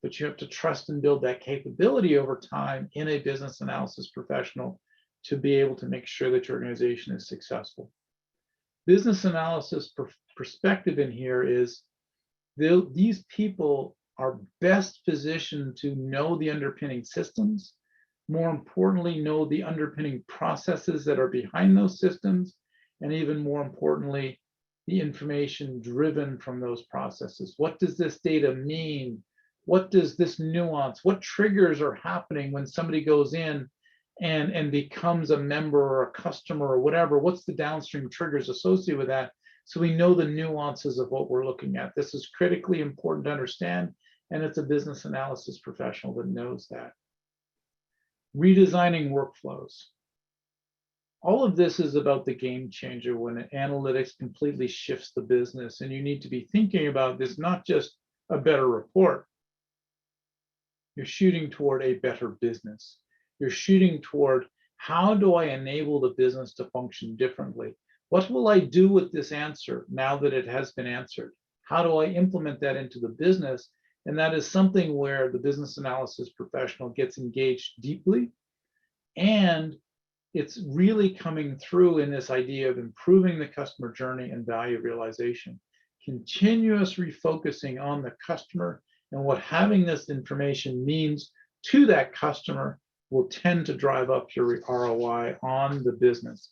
but you have to trust and build that capability over time in a business analysis professional to be able to make sure that your organization is successful. Business analysis perspective in here is these people are best positioned to know the underpinning systems, more importantly, know the underpinning processes that are behind those systems, and even more importantly, the information driven from those processes. What does this data mean? What does this nuance, what triggers are happening when somebody goes in and becomes a member or a customer or whatever? What's the downstream triggers associated with that? So we know the nuances of what we're looking at. This is critically important to understand, and it's a business analysis professional that knows that. Redesigning workflows. All of this is about the game changer when analytics completely shifts the business, and you need to be thinking about this, not just a better report. You're shooting toward a better business. You're shooting toward, how do I enable the business to function differently? What will I do with this answer now that it has been answered? How do I implement that into the business? And that is something where the business analysis professional gets engaged deeply, and it's really coming through in this idea of improving the customer journey and value realization. Continuous refocusing on the customer and what having this information means to that customer will tend to drive up your ROI on the business.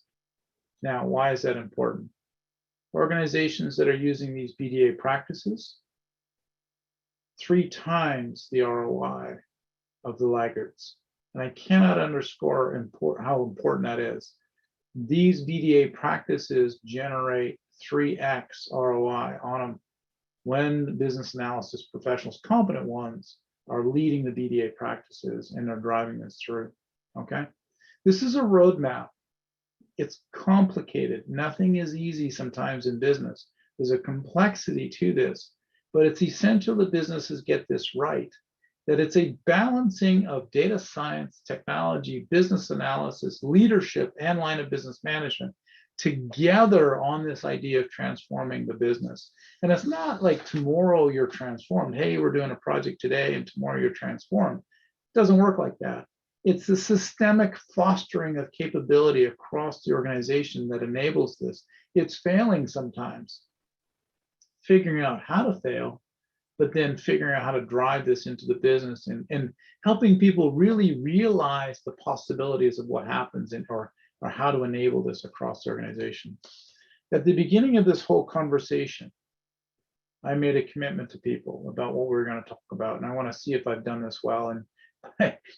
Now, why is that important? Organizations that are using these BDA practices, 3 times the ROI of the laggards. And I cannot underscore how important that is. These BDA practices generate 3x ROI on them when business analysis professionals, competent ones, are leading the BDA practices and are driving this through, okay? This is a roadmap. It's complicated. Nothing is easy sometimes in business. There's a complexity to this, but it's essential that businesses get this right, that it's a balancing of data science, technology, business analysis, leadership, and line of business management together on this idea of transforming the business. And it's not like tomorrow you're transformed. Hey, we're doing a project today and tomorrow you're transformed. It doesn't work like that. It's the systemic fostering of capability across the organization that enables this. It's failing sometimes, figuring out how to fail, but then figuring out how to drive this into the business and helping people really realize the possibilities of what happens or how to enable this across the organization. At the beginning of this whole conversation, I made a commitment to people about what we were going to talk about, and I want to see if I've done this well. And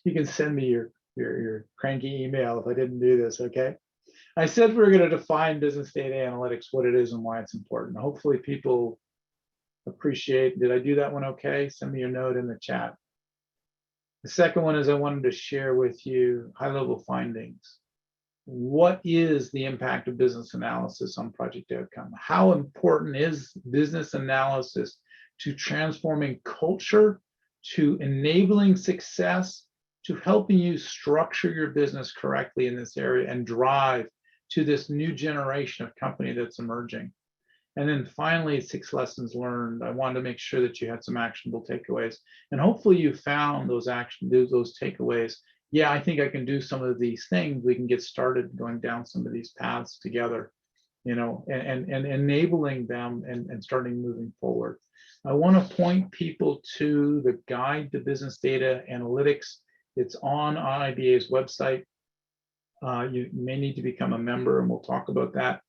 you can send me your cranky email if I didn't do this, okay? I said we were going to define business data analytics, what it is and why it's important. Hopefully people appreciate, did I do that one okay? Send me a note in the chat. The second one is I wanted to share with you high-level findings. What is the impact of business analysis on project outcome? How important is business analysis to transforming culture, to enabling success, to helping you structure your business correctly in this area and drive to this new generation of company that's emerging? And then finally, 6 lessons learned. I wanted to make sure that you had some actionable takeaways, and hopefully you found those takeaways. Yeah, I think I can do some of these things. We can get started going down some of these paths together, you know, and enabling them and starting moving forward. I want to point people to the Guide to Business Data Analytics. It's on IBA's website. You may need to become a member, and we'll talk about that.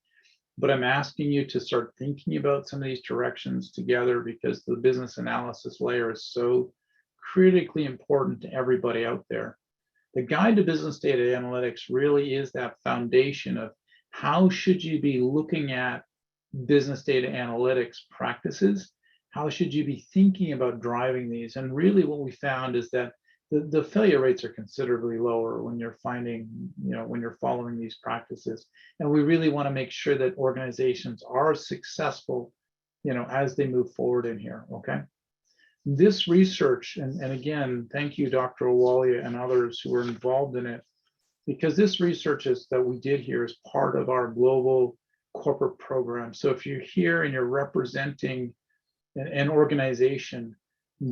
But I'm asking you to start thinking about some of these directions together, because the business analysis layer is so critically important to everybody out there. The Guide to Business Data Analytics really is that foundation of how should you be looking at business data analytics practices? How should you be thinking about driving these? And really what we found is that the failure rates are considerably lower when you're finding, you know, when you're following these practices. And we really want to make sure that organizations are successful, you know, as they move forward in here, okay? This research, and again, thank you, Dr. Awalia and others who were involved in it, because this research that we did here is part of our global corporate program. So if you're here and you're representing an organization,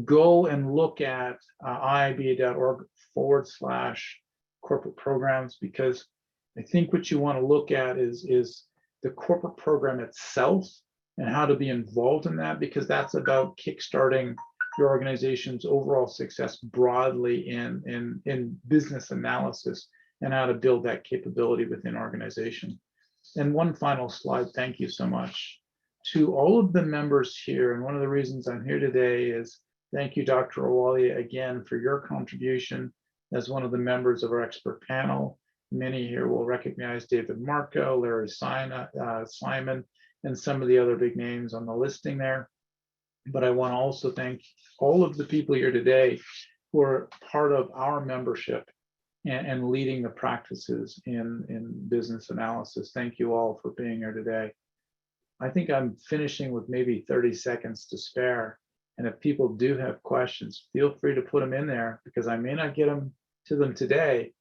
go and look at iiba.org/corporate programs, because I think what you want to look at is the corporate program itself and how to be involved in that, because that's about kickstarting your organization's overall success broadly in business analysis and how to build that capability within organization. And one final slide, thank you so much to all of the members here. And one of the reasons I'm here today is thank you, Dr. Awalia, again, for your contribution as one of the members of our expert panel. Many here will recognize David Marco, Larry Simon, and some of the other big names on the listing there. But I want to also thank all of the people here today who are part of our membership and leading the practices in business analysis. Thank you all for being here today. I think I'm finishing with maybe 30 seconds to spare. And if people do have questions, feel free to put them in there, because I may not get to them today.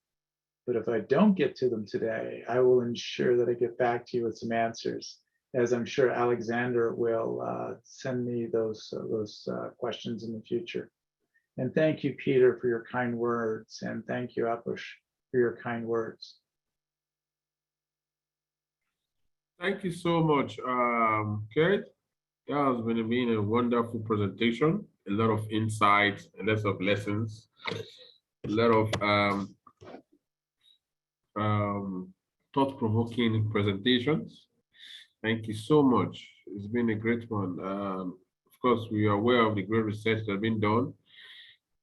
But if I don't get to them today, I will ensure that I get back to you with some answers, as I'm sure Alexander will send me those questions in the future. And thank you, Peter, for your kind words. And thank you, Apush, for your kind words. Thank you so much, Kate. That has been a wonderful presentation, a lot of insights, a lot of lessons, a lot of thought-provoking presentations. Thank you so much. It's been a great one. Of course, we are aware of the great research that has been done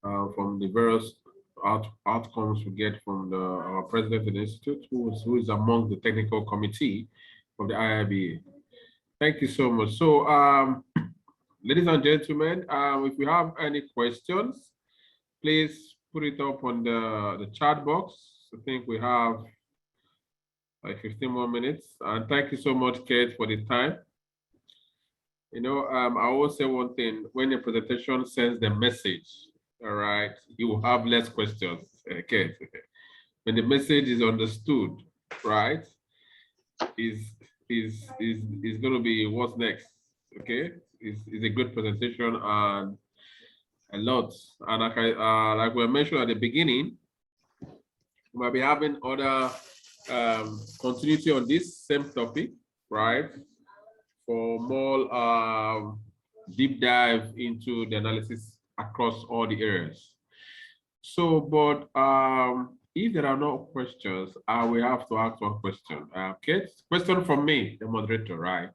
from the various outcomes we get from our president of the institute, who is among the technical committee of the IIBA. Thank you so much. So, ladies and gentlemen, if you have any questions, please put it up on the chat box. I think we have like 15 more minutes. And thank you so much, Kate, for the time. You know, I always say one thing: when a presentation sends the message, all right, you will have less questions. Okay, when the message is understood, right, is going to be what's next. Okay, is a good presentation and a lot. And like we mentioned at the beginning, we might be having other continuity on this same topic, right? For more deep dive into the analysis across all the areas. So, but if there are no questions, I will have to ask one question. Okay, question from me, the moderator, right?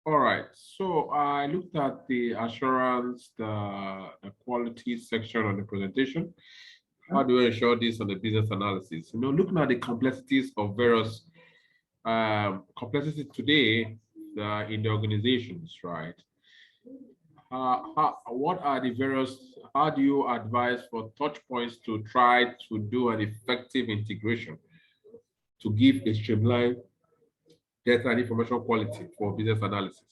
All right, so I looked at the assurance, the quality section of the presentation. how do we ensure this on the business analysis? Looking at the complexities of various complexities today in the organizations, right? What are the various, how do you advise for touch points to try to do an effective integration to give a streamlined data and information quality for business analysis?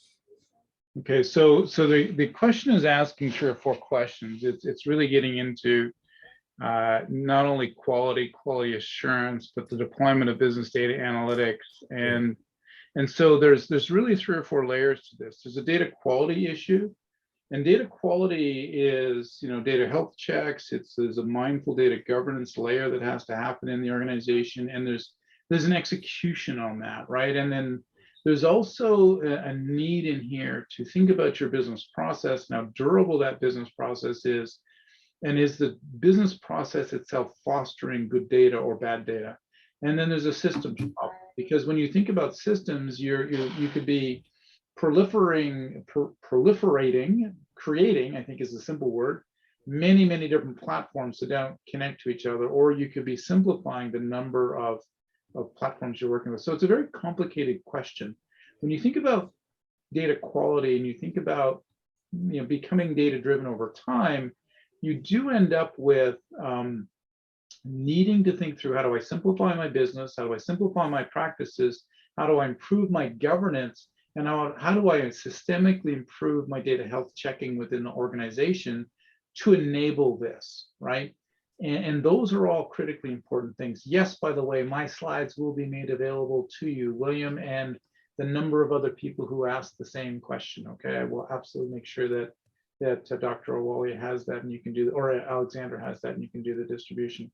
Okay, so the question is asking 3 or 4 questions. It's really getting into not only quality assurance, but the deployment of business data analytics. And so there's really 3 or 4 layers to this. There's a data quality issue, and data quality is, data health checks. There's a mindful data governance layer that has to happen in the organization, and there's an execution on that, right? And then there's also a need in here to think about your business process and how durable that business process is, and is the business process itself fostering good data or bad data? And then there's a systems problem, because when you think about systems, you could be proliferating, creating, I think is a simple word, many different platforms that don't connect to each other, or you could be simplifying the number of platforms you're working with. So it's a very complicated question. When you think about data quality and you think about becoming data driven over time, you do end up with needing to think through, how do I simplify my business? How do I simplify my practices? How do I improve my governance? And how do I systemically improve my data health checking within the organization to enable this, right? And those are all critically important things. Yes, by the way, my slides will be made available to you, William, and the number of other people who asked the same question, okay? I will absolutely make sure that Dr. Ahluwalia has that, and you can do, or Alexander has that, and you can do the distribution.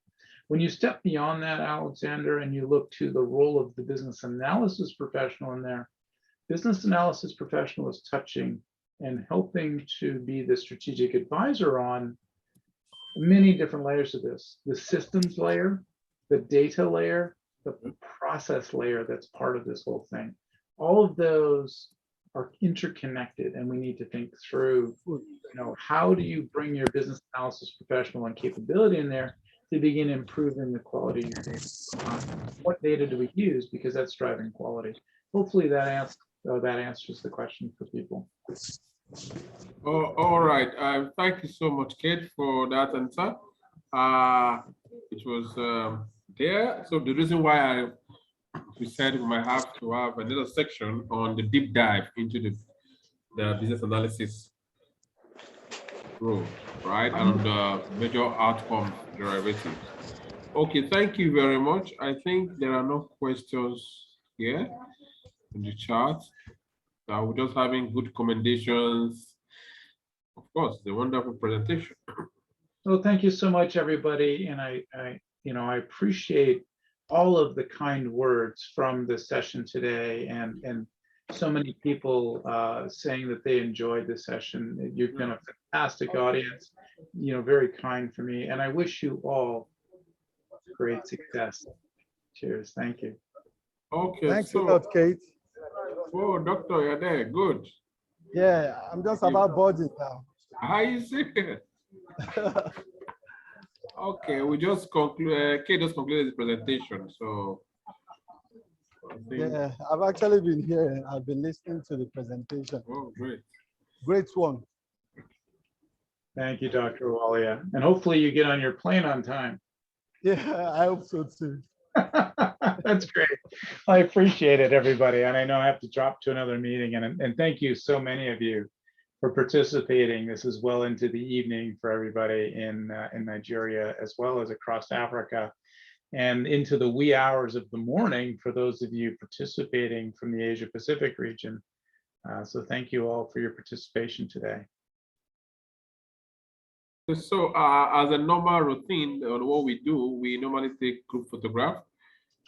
When you step beyond that, Alexander, and you look to the role of the business analysis professional in there, business analysis professional is touching and helping to be the strategic advisor on many different layers of this: the systems layer, the data layer, the process layer that's part of this whole thing. All of those are interconnected, and we need to think through, how do you bring your business analysis professional and capability in there to begin improving the quality of your data? What data do we use? Because that's driving quality. Hopefully that answers the question for people. Oh, all right. Thank you so much, Kate, for that answer. It was there. So the reason why we said we might have to have a little section on the deep dive into the business analysis role, right? And the major outcome derivatives. Okay, thank you very much. I think there are no questions here in the chat. We're just having good commendations. Of course, the wonderful presentation. Well, thank you so much, everybody. And I appreciate all of the kind words from the session today, and so many people saying that they enjoyed the session. You've been a fantastic audience, very kind for me. And I wish you all great success. Cheers. Thank you. Okay. Thanks a lot, Kate. Oh, doctor, you're there. Good. Yeah, I'm just about boarding now. How is it? Okay, we just conclude. Kate just concluded the presentation. So, yeah, I've actually been here. I've been listening to the presentation. Oh, great. Great one. Thank you, Dr. Ahluwalia. And hopefully you get on your plane on time. Yeah, I hope so too. That's great. I appreciate it, everybody. And I know I have to drop to another meeting. And thank you, so many of you, for participating. This is well into the evening for everybody in Nigeria, as well as across Africa, and into the wee hours of the morning for those of you participating from the Asia Pacific region. So thank you all for your participation today. So as a normal routine on what we do, we normally take group photograph.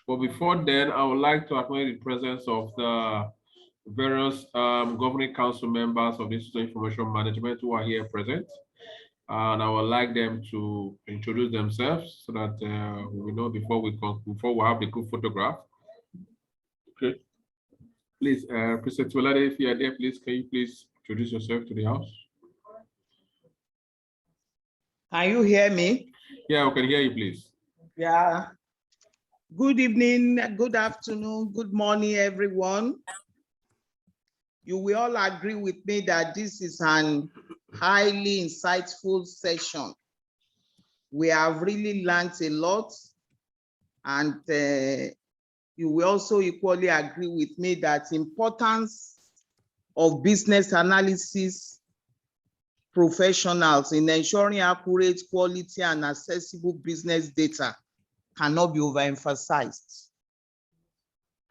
But before then, I would like to acknowledge the presence of the various governing council members of the Institute of Information Management who are here present. And I would like them to introduce themselves so that we know before we have the group photograph. Okay. Please, President Walade, if you are there, please, can you please introduce yourself to the House? Can you hear me? Yeah, we can hear you, please. Yeah. Good evening, good afternoon, good morning, everyone. You will all agree with me that this is an highly insightful session. We have really learned a lot, and you will also equally agree with me that importance of business analysis professionals in ensuring accurate, quality, and accessible business data cannot be overemphasized.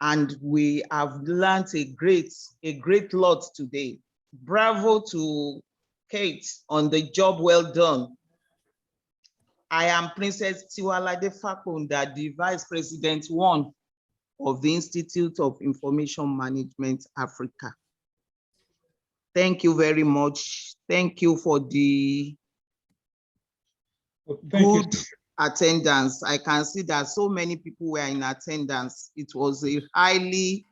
And we have learned a great lot today. Bravo to Kate on the job well done. I am Princess Tiwalade Fakunda, the Vice President 1 of the Institute of Information Management Africa. Thank you very much. Thank you for the good attendance. I can see that so many people were in attendance. It was a highly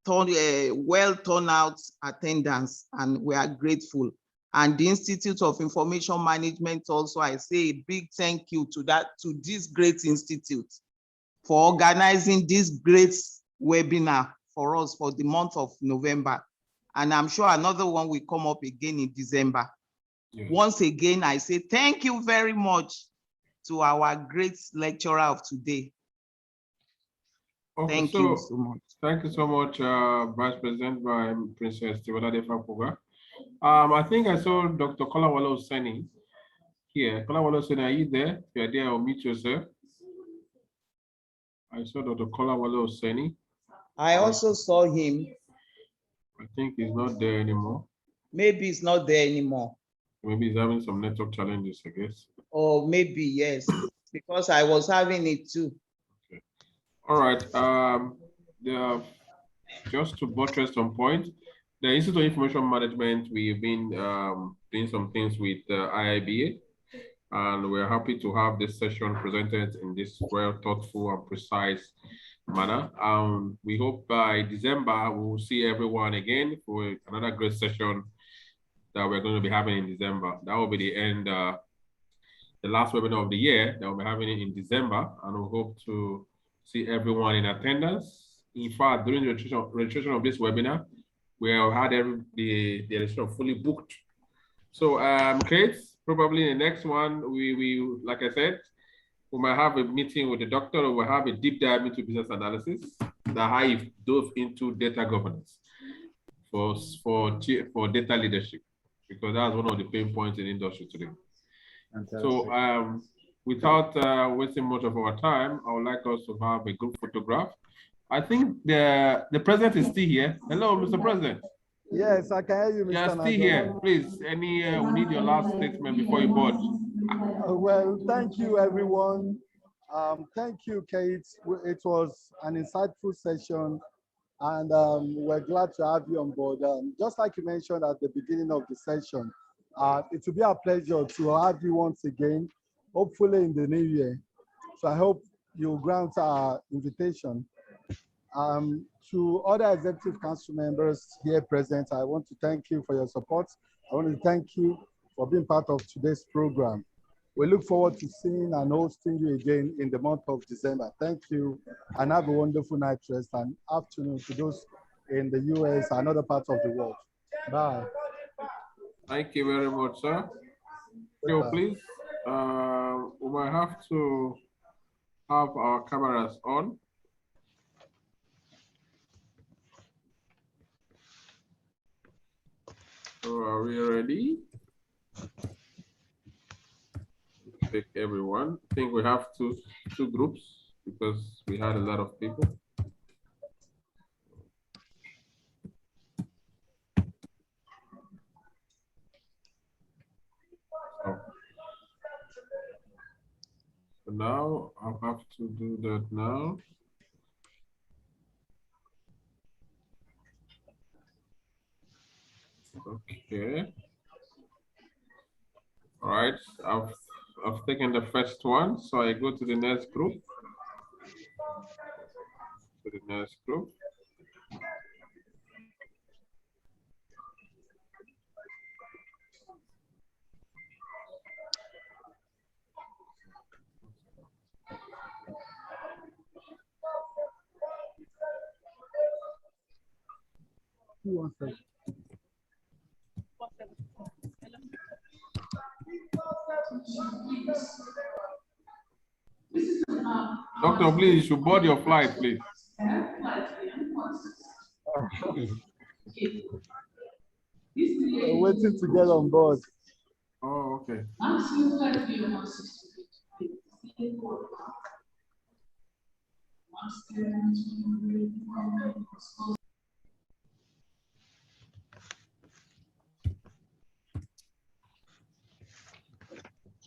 well turned out attendance, and we are grateful. And the Institute of Information Management also, I say a big thank you to this great institute for organizing this great webinar for us for the month of November. And I'm sure another one will come up again in December. Yes. Once again, I say thank you very much to our great lecturer of today. Okay, thank you so much. Thank you so much, Vice President by Princess Tiwalade Fakunda. I think I saw Dr. Kolawole Oseni here. Kolawole Oseni, are you there? If you're there, I'll meet yourself. I saw Dr. Kolawole Oseni. I also saw him. I think he's not there anymore. Maybe he's not there anymore. Maybe he's having some network challenges, I guess. Or maybe, yes, because I was having it too. Okay. All right. Just to buttress some point, the Institute of Information Management, we've been doing some things with IIBA, and we're happy to have this session presented in this well thoughtful and precise manner. We hope by December we will see everyone again for another great session that we're going to be having in December. That will be the end, the last webinar of the year that we'll be having in December, and we hope to see everyone in attendance. In fact, during the registration of this webinar, we have had the registration fully booked. So, Kate, probably in the next one, we like I said, we might have a meeting with the doctor, or we'll have a deep dive into business analysis, that how you dove into data governance for data leadership, because that's one of the pain points in the industry today. Fantastic. So, without wasting much of our time, I would like us to have a group photograph. I think the president is still here. Hello, Mr. President. Yes, I can hear you, Mr. Yeah, still here. Please, we need your last statement before you board. Well, thank you, everyone. Thank you, Kate. It was an insightful session, and we're glad to have you on board. Just like you mentioned at the beginning of the session, it will be a pleasure to have you once again, hopefully in the new year. So I hope you'll grant our invitation. To other executive council members here present, I want to thank you for your support. I want to thank you for being part of today's program. We look forward to seeing and hosting you again in the month of December. Thank you, and have a wonderful night rest and afternoon to those in the US and other parts of the world. Bye. Thank you very much, sir. So please, we might have to have our cameras on. So are we ready? Take everyone. I think we have two groups because we had a lot of people. So now I'll have to do that now. Okay. All right. I've taken the first one, so I go to the next group. To the next group. One second. Doctor, please, you should board your flight, please. We're waiting to get on board. Oh, okay.